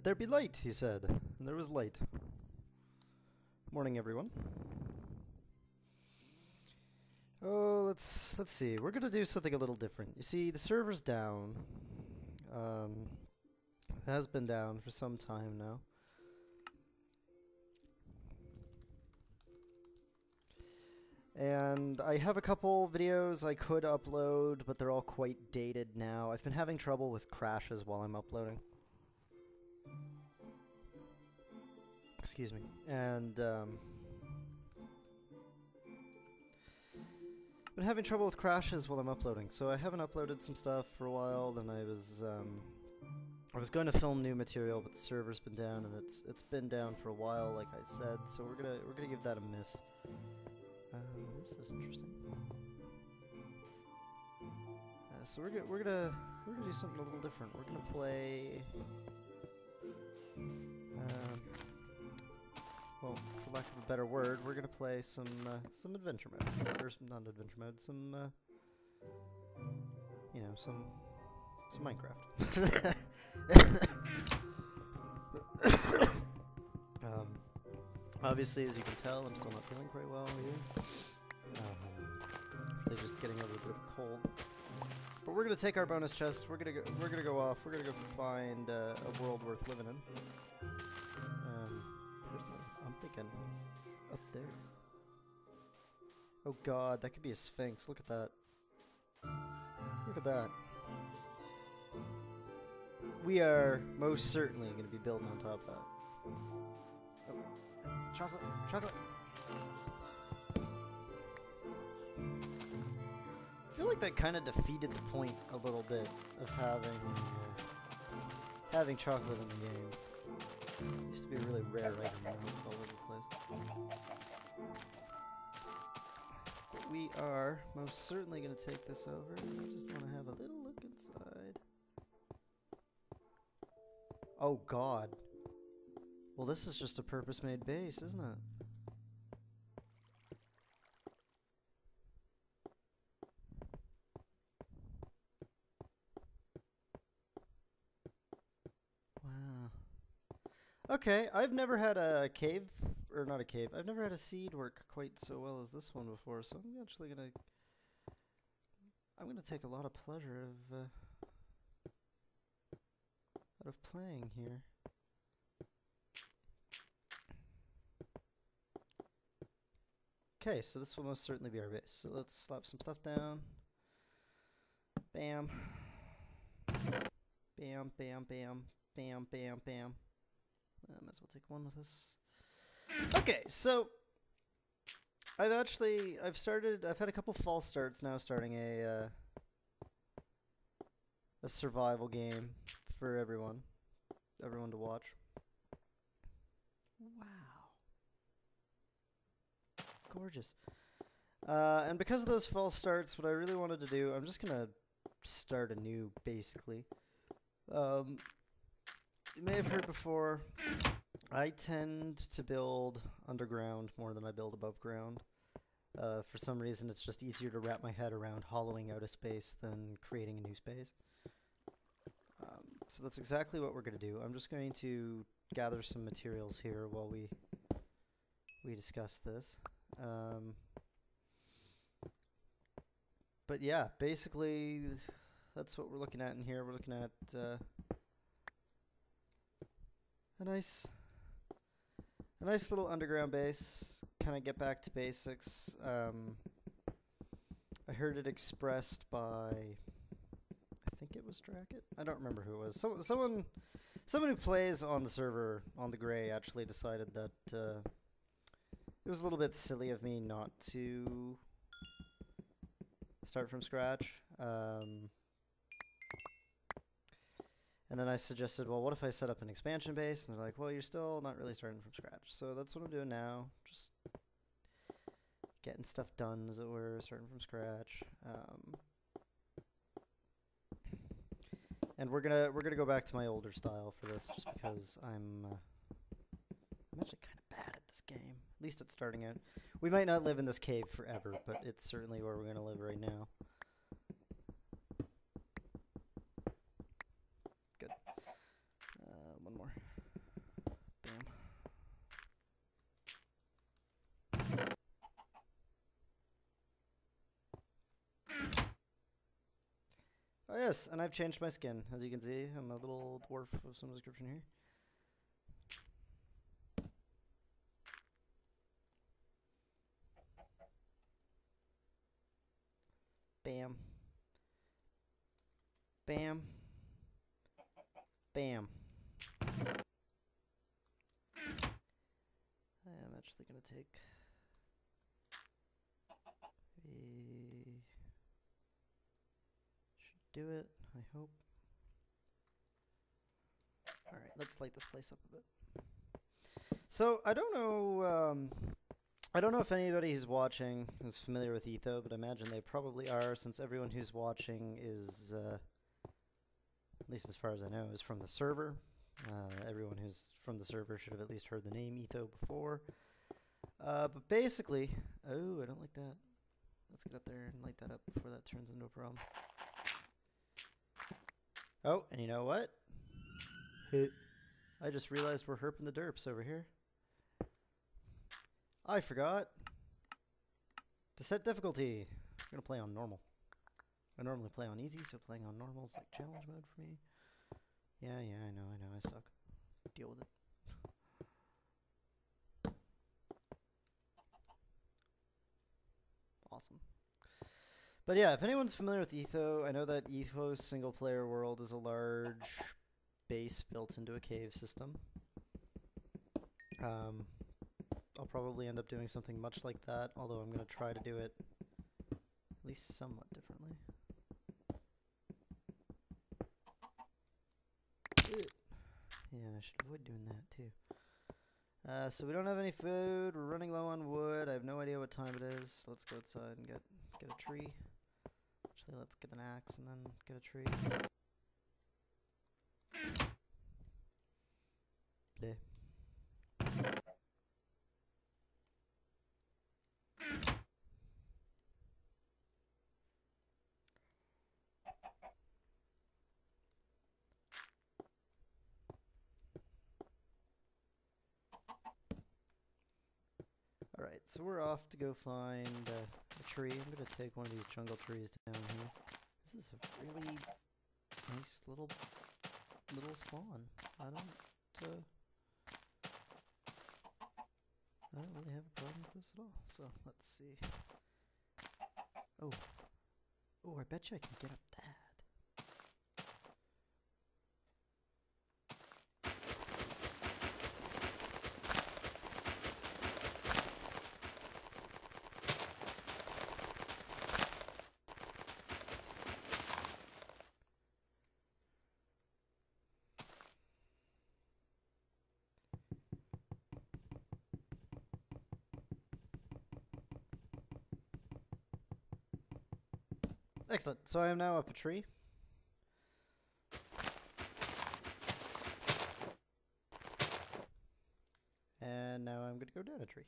there be light, he said. And there was light. Morning, everyone. Oh, let's see. We're gonna do something a little different. You see, the server's down. It has been down for some time now. And I have a couple videos I could upload, but they're all quite dated now. I've been having trouble with crashes while I'm uploading. Excuse me. And, been having trouble with crashes while I'm uploading, so I haven't uploaded some stuff for a while. Then I was going to film new material, but the server's been down, and it's been down for a while, like I said. So we're gonna give that a miss. This is interesting. So we're gonna do something a little different. We're gonna play. Well, for lack of a better word, we're gonna play some adventure mode, or some non-adventure mode, some you know, some Minecraft. Obviously, as you can tell, I'm still not feeling quite well here. Really just getting over a bit of a cold. But we're gonna take our bonus chest. We're gonna go off. We're gonna go find a world worth living in. I'm thinking up there. Oh God, that could be a sphinx. Look at that. Look at that. We are most certainly going to be building on top of that. Oh, chocolate, chocolate. I feel like that kind of defeated the point a little bit of having chocolate in the game. It used to be a really rare item, now it's all over the place. But we are most certainly going to take this over. I just want to have a little look inside. Oh God. Well, this is just a purpose-made base, isn't it? Wow. Okay, I've never had a cave, or not a cave, I've never had a seed work quite so well as this one before, so I'm actually I'm gonna take a lot of pleasure out of playing here. Okay, so this will most certainly be our base. So let's slap some stuff down. Bam. Bam, bam, bam, bam, bam, bam. Might as well take one with us. Okay, so I've had a couple false starts now, starting a survival game for everyone to watch. Wow. Gorgeous. And because of those false starts, what I really wanted to do, I'm just gonna start anew, basically. You may have heard before, I tend to build underground more than I build above ground. For some reason, it's just easier to wrap my head around hollowing out a space than creating a new space. So that's exactly what we're going to do. I'm just going to gather some materials here while we discuss this. But yeah, basically, that's what we're looking at in here. We're looking at a nice little underground base. Kind of get back to basics. I heard it expressed by, I think it was Dracket. I don't remember who it was. Someone who plays on the server on the Gray actually decided that it was a little bit silly of me not to start from scratch. And then I suggested, well, what if I set up an expansion base? And they're like, well, you're still not really starting from scratch. So that's what I'm doing now. Just getting stuff done, as it were, starting from scratch. And we're gonna go back to my older style for this, just because I'm actually kind of bad at this game. At least it's starting out. We might not live in this cave forever, but it's certainly where we're gonna live right now. Good. One more. Yes, and I've changed my skin. As you can see, I'm a little dwarf of some description here. Bam. Bam. Bam. I'm actually going to take should do it, I hope. Alright, let's light this place up a bit. So, I don't know if anybody who's watching is familiar with Etho, but I imagine they probably are, since everyone who's watching is, at least as far as I know, is from the server. Everyone who's from the server should have at least heard the name Etho before. But basically, oh, I don't like that. Let's get up there and light that up before that turns into a problem. Oh, and you know what? I just realized we're herping the derps over here. I forgot to set difficulty. I'm going to play on normal. I normally play on easy, so playing on normal is like challenge mode for me. Yeah, I know, I suck. Deal with it. Awesome. But yeah, if anyone's familiar with Etho, I know that Etho's single-player world is a large base built into a cave system. I'll probably end up doing something much like that, although I'm going to try to do it at least somewhat differently. Yeah, and I should avoid doing that too. So we don't have any food, we're running low on wood, I have no idea what time it is, so let's go outside and get a tree. Actually, let's get an axe and then get a tree. Bleh. Alright, so we're off to go find a tree. I'm going to take one of these jungle trees down here. This is a really nice little spawn. I don't really have a problem with this at all. So, let's see. Oh, I bet you I can get up that. Excellent. So I am now up a tree. And now I'm going to go down a tree.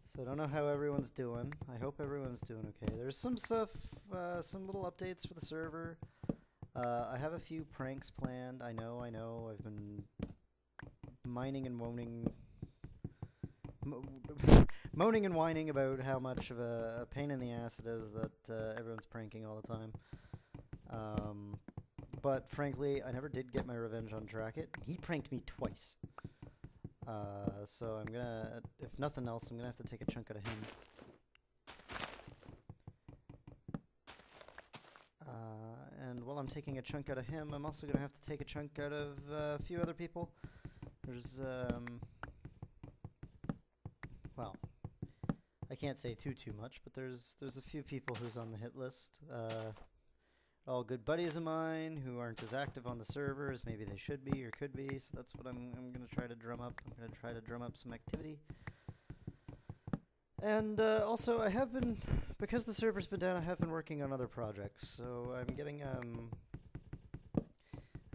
So I don't know how everyone's doing. I hope everyone's doing okay. There's some stuff, some little updates for the server. I have a few pranks planned. I know. I've been mining and moaning and whining about how much of a pain in the ass it is that everyone's pranking all the time. But frankly, I never did get my revenge on Dracket. He pranked me twice. So I'm gonna, if nothing else, I'm gonna have to take a chunk out of him. And while I'm taking a chunk out of him, I'm also gonna have to take a chunk out of a few other people. There's, well, I can't say too much, but there's a few people who's on the hit list. All good buddies of mine who aren't as active on the server as maybe they should be or could be, so that's what I'm going to try to drum up. I'm going to try to drum up some activity. And also, I have been, because the server's been down, I have been working on other projects. So I'm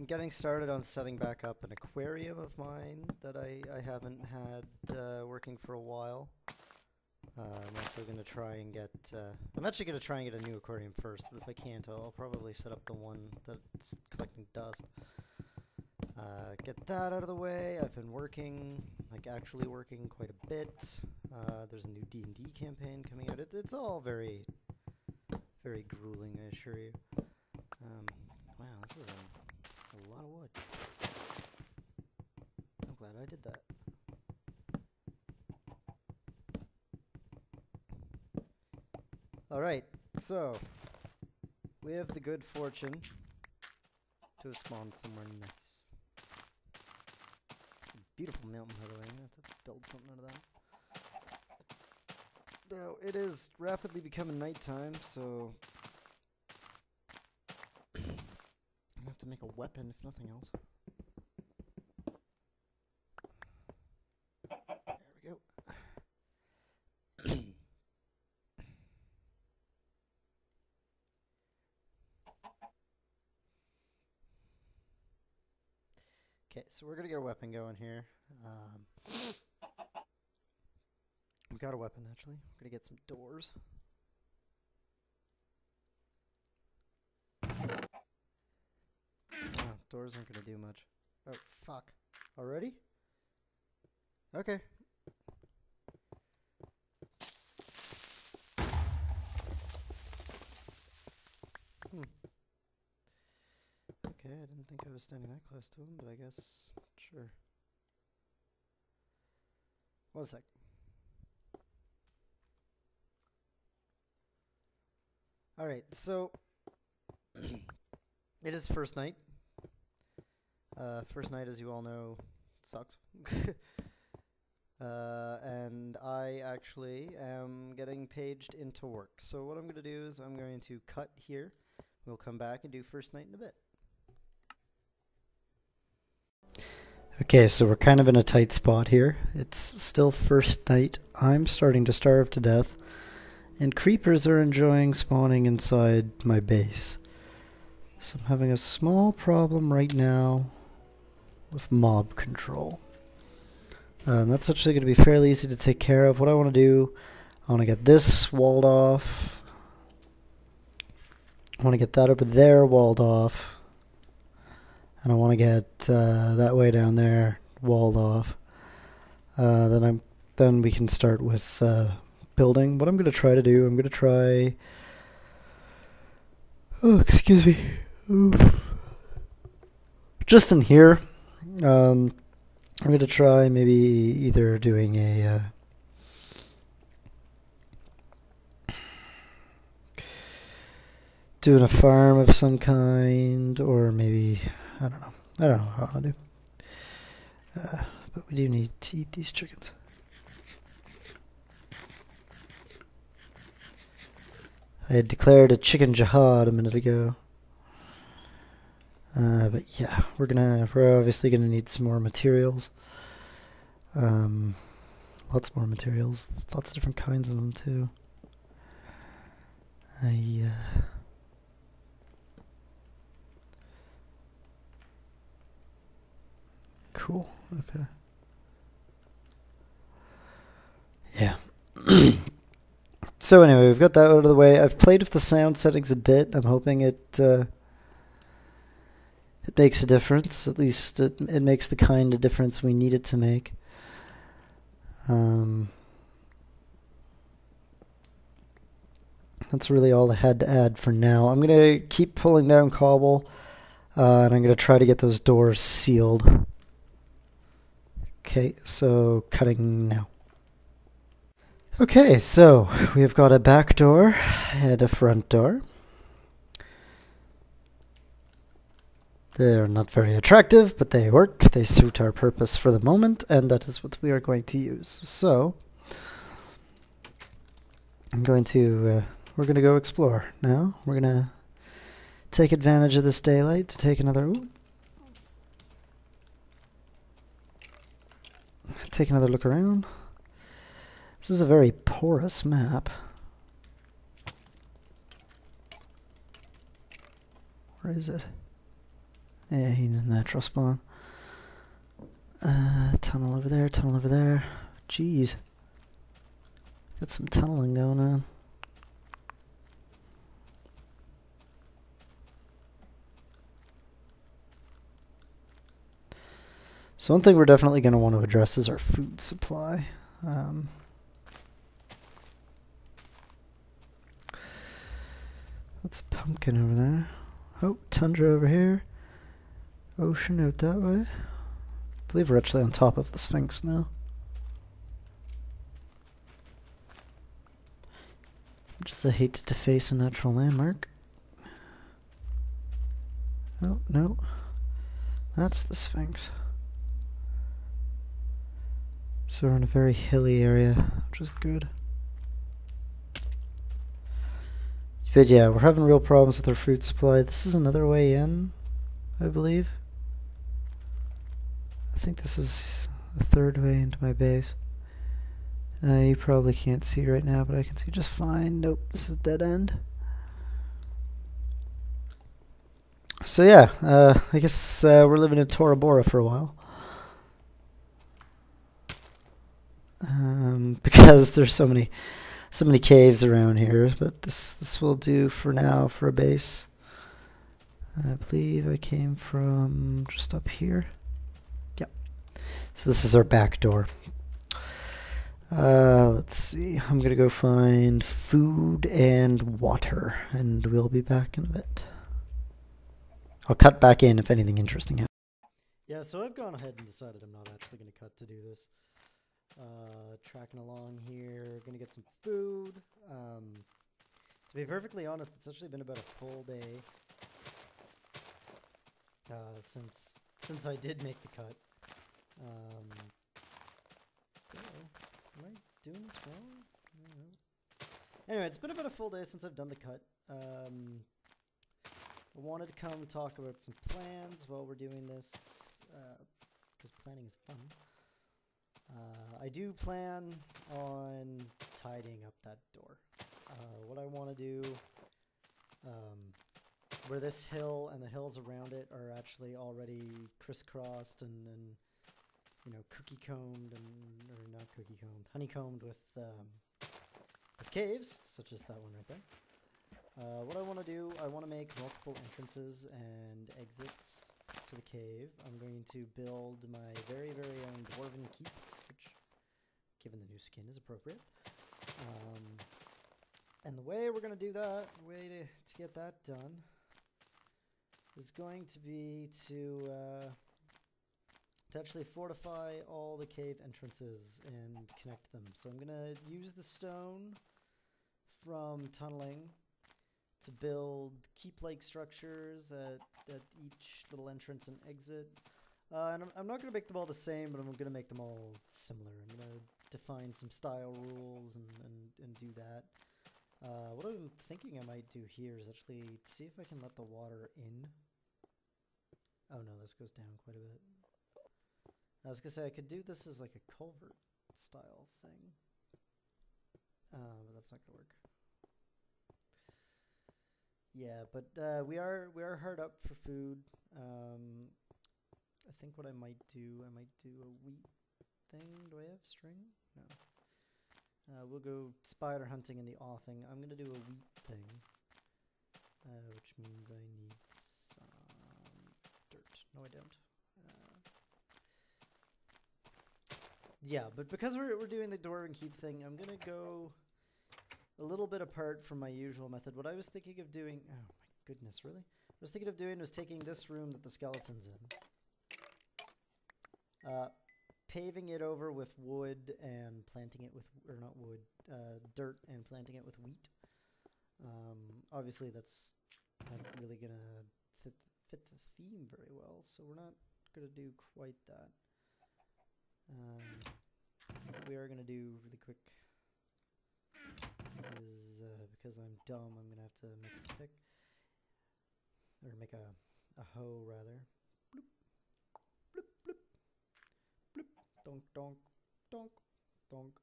getting started on setting back up an aquarium of mine that I haven't had working for a while. I'm also going to try and get, I'm actually going to try and get a new aquarium first, but if I can't, I'll probably set up the one that's collecting dust. Get that out of the way. I've been working, like actually working quite a bit. There's a new D&D campaign coming out. It's all very, very grueling, I assure you. Wow, this is a lot of wood. I'm glad I did that. Alright, so we have the good fortune to have spawned somewhere nice. Beautiful mountain, by the way. I'm going to have to build something out of that. Now, it is rapidly becoming nighttime, so I'm going to have to make a weapon, if nothing else. There we go. Okay, so we're going to get a weapon going here. We've got a weapon, actually. We're going to get some doors. Oh, doors aren't going to do much. Oh, fuck. Already? Okay. Okay, I didn't think I was standing that close to him, but I guess, sure. One sec. Alright, so it is first night. First night, as you all know, sucks. And I actually am getting paged into work. So what I'm going to do is I'm going to cut here. We'll come back and do first night in a bit. Okay, so we're kind of in a tight spot here. It's still first night. I'm starting to starve to death. And creepers are enjoying spawning inside my base. So I'm having a small problem right now with mob control. That's actually going to be fairly easy to take care of. What I want to do, I want to get this walled off. I want to get that over there walled off. And I want to get that way down there walled off. Then we can start with building. What I'm going to try to do, I'm going to try... Oh, excuse me. Oof. Just in here, I'm going to try maybe either doing a... doing a farm of some kind, or maybe... I don't know. I don't know what I want to do. But we do need to eat these chickens. I had declared a chicken jihad a minute ago. But yeah, we're obviously gonna need some more materials. Lots more materials. Lots of different kinds of them too. Cool. Okay. Yeah. So anyway, we've got that out of the way. I've played with the sound settings a bit. I'm hoping it makes a difference. At least it makes the kind of difference we need it to make. That's really all I had to add for now. I'm going to keep pulling down cobble, and I'm going to try to get those doors sealed. Okay, so cutting now. Okay, so we've got a back door and a front door. They're not very attractive, but they work. They suit our purpose for the moment, and that is what we are going to use. So, we're going to go explore now. We're going to take advantage of this daylight to take another... take another look around. This is a very porous map. Where is it? Yeah, he's a natural spawn. Tunnel over there, tunnel over there. Jeez. Got some tunneling going on. So one thing we're definitely going to want to address is our food supply. That's a pumpkin over there. Oh, tundra over here. Ocean out that way. I believe we're actually on top of the Sphinx now. Just I hate to deface a natural landmark. Oh, no. That's the Sphinx. So we're in a very hilly area, which is good. But yeah, we're having real problems with our food supply. This is another way in, I believe. I think this is the third way into my base. You probably can't see right now, but I can see just fine. Nope, this is a dead end. So yeah, I guess we're living in Tora Bora for a while. Because there's so many caves around here, but this will do for now for a base. I believe I came from just up here. Yep. So this is our back door. Let's see. I'm gonna go find food and water, and we'll be back in a bit. I'll cut back in if anything interesting happens. Yeah, so I've gone ahead and decided I'm not actually gonna cut to do this. Tracking along here, gonna get some food. To be perfectly honest, it's actually been about a full day since I did make the cut. Am I doing this wrong? I don't know. Anyway, it's been about a full day since I've done the cut. I wanted to come talk about some plans while we're doing this, because planning is fun. I do plan on tidying up that door. What I want to do, where this hill and the hills around it are actually already crisscrossed and you know, cookie-combed, or not cookie-combed, honeycombed with caves, such as that one right there. What I want to do, I want to make multiple entrances and exits to the cave. I'm going to build my very, very own dwarven keep, which, given the new skin, is appropriate. And the way we're going to do that, the way to get that done, is going to be to actually fortify all the cave entrances and connect them. So I'm going to use the stone from tunneling to build keep-like structures at each little entrance and exit. And I'm not going to make them all the same, but I'm going to make them all similar. I'm going to define some style rules and do that. What I'm thinking I might do here is actually see if I can let the water in. Oh no, this goes down quite a bit. I was going to say I could do this as like a culvert style thing. But that's not going to work. Yeah, but we are hard up for food. I think what I might do a wheat thing. Do I have string? No. We'll go spider hunting in the offing. I'm gonna do a wheat thing, which means I need some dirt. No, I don't. Yeah, but because we're doing the dwarven keep thing, I'm gonna go a little bit apart from my usual method. What I was thinking of doing... Oh my goodness, really? What I was thinking of doing was taking this room that the skeleton's in, paving it over with wood and planting it with... Or not wood, dirt and planting it with wheat. Obviously that's not really going to fit the theme very well, so we're not going to do quite that. We are going to do really quick... because I'm dumb, I'm gonna have to make a pick, or make a hoe rather. Bloop, bloop, bloop, bloop, donk, donk, donk, donk,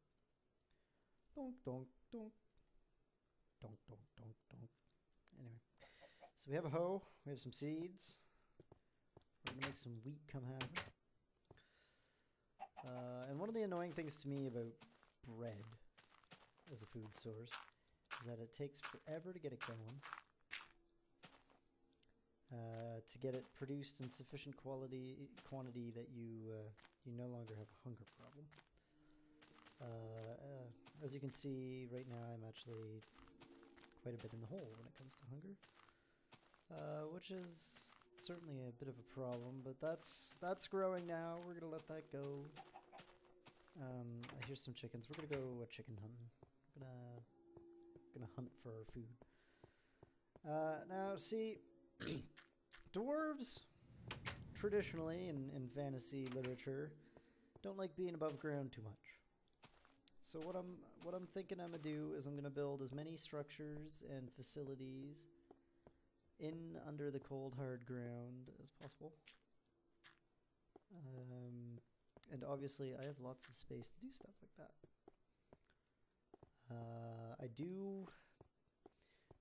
donk, donk, donk, donk, donk, donk, donk. Anyway, so we have a hoe, we have some seeds. We're gonna make some wheat come happen. And one of the annoying things to me about bread as a food source is that it takes forever to get it going, to get it produced in sufficient quantity that you no longer have a hunger problem. As you can see right now, I'm actually quite a bit in the hole when it comes to hunger, which is certainly a bit of a problem, but that's growing now. We're gonna let that go. I hear some chickens. We're gonna go chicken hunting. Gonna hunt for our food. Now, see, dwarves traditionally in fantasy literature don't like being above ground too much. So what I'm thinking I'm gonna do is I'm gonna build as many structures and facilities in under the cold hard ground as possible. And obviously I have lots of space to do stuff like that.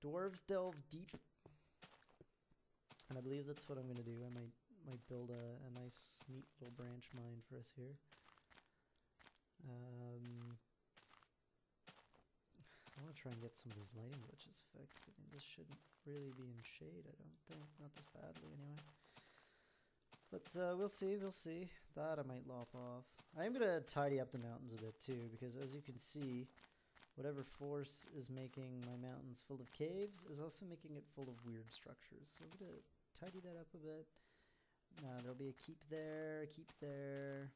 Dwarves delve deep, and I believe that's what I'm gonna do. I might build a nice neat little branch mine for us here. I want to try and get some of these lighting glitches fixed. I mean, this shouldn't really be in shade, I don't think. Not this badly, anyway. But we'll see, we'll see. That I might lop off. I am going to tidy up the mountains a bit, too, because as you can see, whatever force is making my mountains full of caves is also making it full of weird structures. So I'm going to tidy that up a bit. There'll be a keep there, a keep there.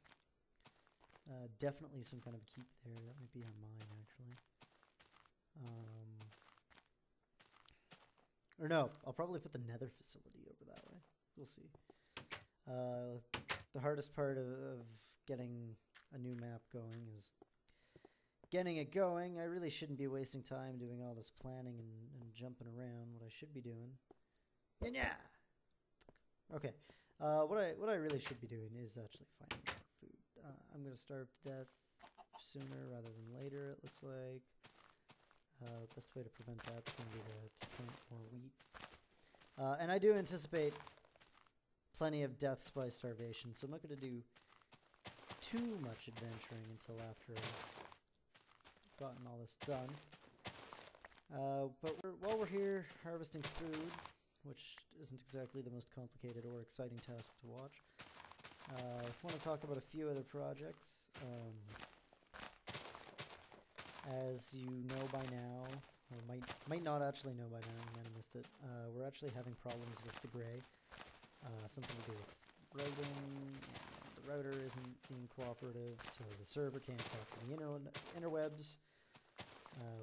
Definitely some kind of keep there. That might be on mine, actually. Or no, I'll probably put the nether facility over that way. We'll see. The hardest part of getting a new map going is getting it going. I really shouldn't be wasting time doing all this planning and jumping around. What I should be doing. And yeah. Okay. What I really should be doing is actually finding more food. I'm gonna starve to death sooner rather than later, it looks like. Best way to prevent that is going to be to plant more wheat. And I do anticipate plenty of deaths by starvation, so I'm not going to do too much adventuring until after I've gotten all this done. But while we're here harvesting food, which isn't exactly the most complicated or exciting task to watch, I want to talk about a few other projects. As you know by now, or might not actually know by now, you might have missed it, we're actually having problems with the gray. Something to do with routing. The router isn't being cooperative, so the server can't talk to the interwebs,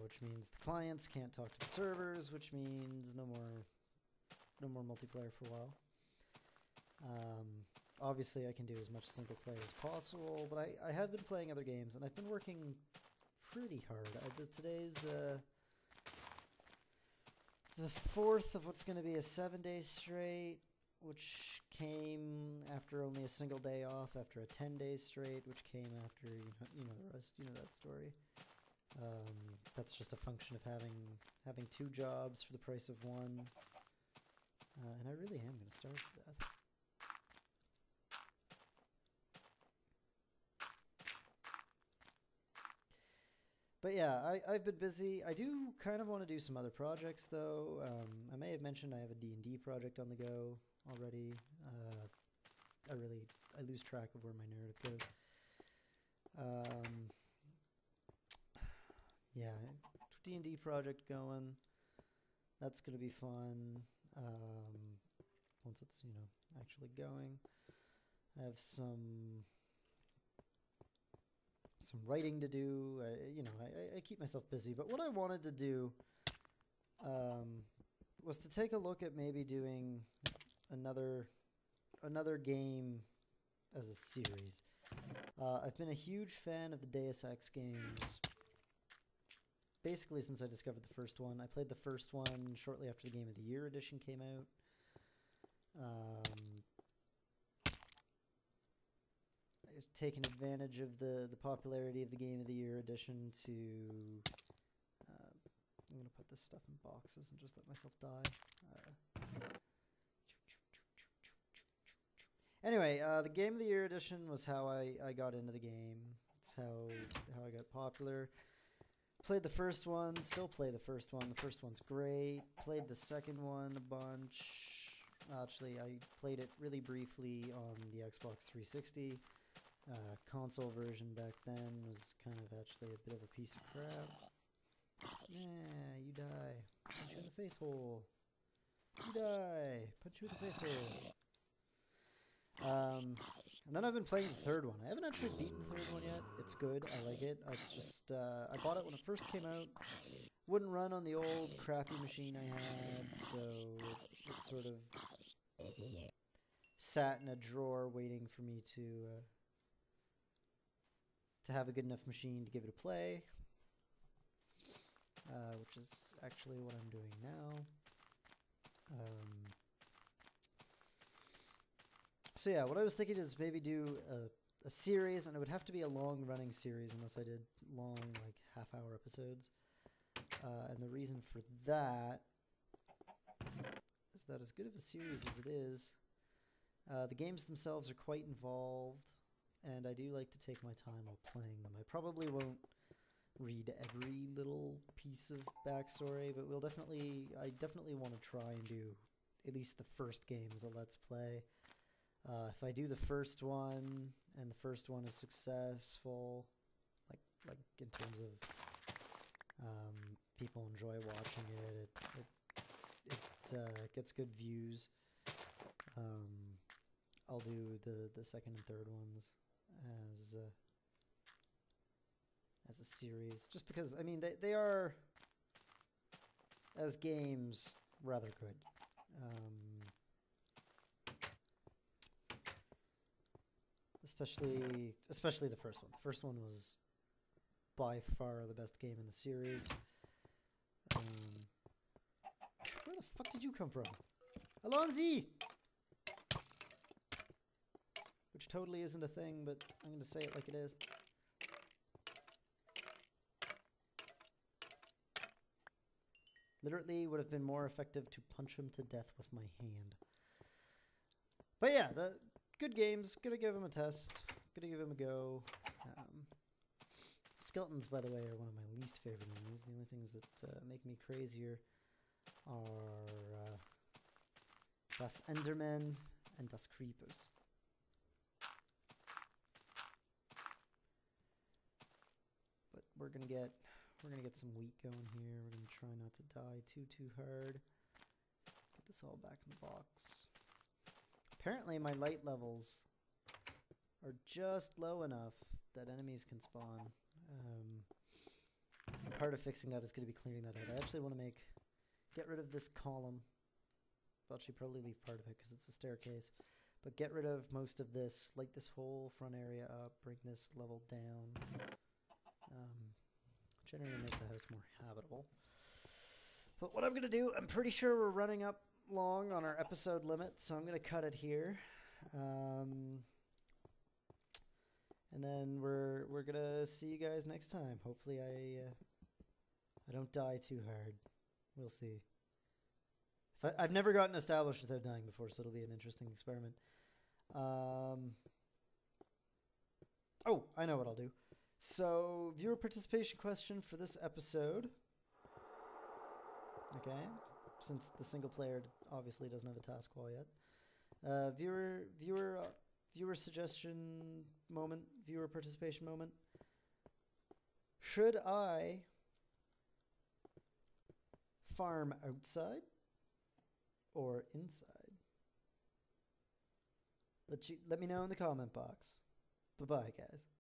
which means the clients can't talk to the servers, which means no more multiplayer for a while. Obviously, I can do as much single player as possible, but I have been playing other games, and I've been working pretty hard. Today's the 4th of what's going to be a 7-day straight, which came after only a single day off, after a 10-day straight, which came after, you know the rest, you know that story. That's just a function of having 2 jobs for the price of 1. And I really am going to starve to death. But yeah, I've been busy. I do kind of want to do some other projects, though. I may have mentioned I have a D&D project on the go already. I lose track of where my narrative goes. Yeah, D&D project going. That's going to be fun. Once it's, actually going. I have some writing to do. I keep myself busy. But what I wanted to do was to take a look at maybe doing another game as a series. I've been a huge fan of the Deus Ex games basically since I discovered the first one. I played the first one shortly after the Game of the Year edition came out. I've taken advantage of the popularity of the Game of the Year edition to... I'm going to put this stuff in boxes and just let myself die. Anyway, the Game of the Year edition was how I got into the game. It's how I got popular. Played the first one, still play the first one. The first one's great. Played the second one a bunch. Actually, I played it really briefly on the Xbox 360. Console version back then was kind of actually a bit of a piece of crap. Yeah, you die. face hole. You die. Punch you in the face hole. And then I've been playing the third one. I haven't actually beaten the third one yet. It's good. I like it. It's just, I bought it when it first came out. Wouldn't run on the old crappy machine I had, so it sort of sat in a drawer waiting for me to have a good enough machine to give it a play, which is actually what I'm doing now. So yeah, what I was thinking is maybe do a series, and it would have to be a long-running series unless I did long, like, half-hour episodes. And the reason for that is that as good of a series as it is, the games themselves are quite involved, and I do like to take my time while playing them. I probably won't read every little piece of backstory, but I definitely want to try and do at least the first game as a Let's Play. If I do the first one, and the first one is successful, like in terms of people enjoy watching it, it gets good views, I'll do the second and third ones as a series, just because, I mean, they are, as games, rather good. Especially the first one. The first one was by far the best game in the series. Where the fuck did you come from? Alonzi! Which totally isn't a thing, but I'm going to say it like it is. Literally would have been more effective to punch him to death with my hand. But yeah, the good games. Gonna give them a test. Gonna give them a go. Skeletons, by the way, are one of my least favorite enemies. The only things that make me crazier are Das Endermen and Das Creepers. But we're gonna get some wheat going here. We're gonna try not to die too hard. Get this all back in the box. Apparently my light levels are just low enough that enemies can spawn. Part of fixing that is going to be clearing that out. I actually want to get rid of this column. I'll actually probably leave part of it because it's a staircase. But get rid of most of this, light this whole front area up, bring this level down. Generally make the house more habitable. But what I'm going to do, I'm pretty sure we're running up long on our episode limit, so I'm going to cut it here. And then we're going to see you guys next time. Hopefully I don't die too hard. We'll see. I've never gotten established without dying before, so it'll be an interesting experiment. Oh, I know what I'll do. So, viewer participation question for this episode. Okay, since the single player obviously doesn't have a task wall yet. Viewer suggestion moment, viewer participation moment. Should I farm outside or inside? Let me know in the comment box. Bye-bye, guys.